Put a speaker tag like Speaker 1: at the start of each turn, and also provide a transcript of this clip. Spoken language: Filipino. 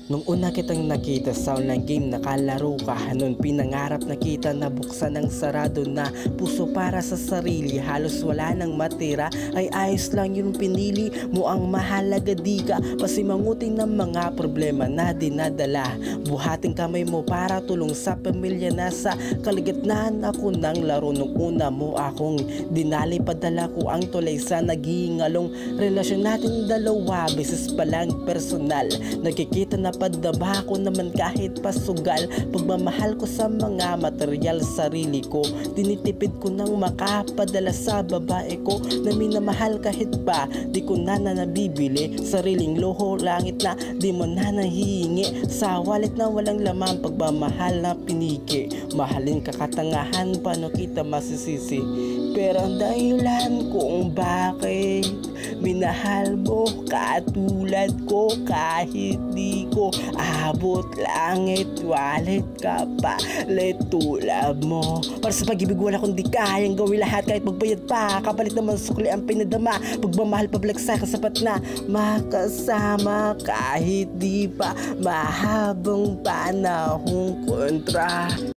Speaker 1: Nung una kitang nakita sa online game, nakalaro ka. Noon pinangarap na kita na buksan ang sarado na puso para sa sarili. Halos wala nang matira, ay ayos lang yung pinili mo. Ang mahalaga di ka pasimangutin ng mga problema na dinadala. Buhating kamay mo para tulong sa pamilya. Nasa kalagitnaan ako ng laro. Nung una mo akong dinali, padala ko ang tulay sa naghihingalong relasyon natin dalawa. Beses palang personal, nakikita na padaba ko naman kahit pasugal. Pagmamahal ko sa mga material, sarili ko tinitipid ko nang makapadala sa babae ko na minamahal. Kahit pa di ko na nabibili, sariling luho langit na di mo na nahihingi. Sa wallet na walang laman, pagmamahal na piniki. Mahalin ka katangahan, paano kita masisisi? Pero ang dahilan kung bakit minahal mo katulad ko, kahit di ko abot langit, wallet ka pa tulad mo. Para sa pag-ibig wala kundi kayang gawin lahat, kahit magbayad pa kapalit naman sukli ang pinadama. Pagmamahal pabalik sa akin sapat na makasama, kahit di pa mahabang panahong kontra.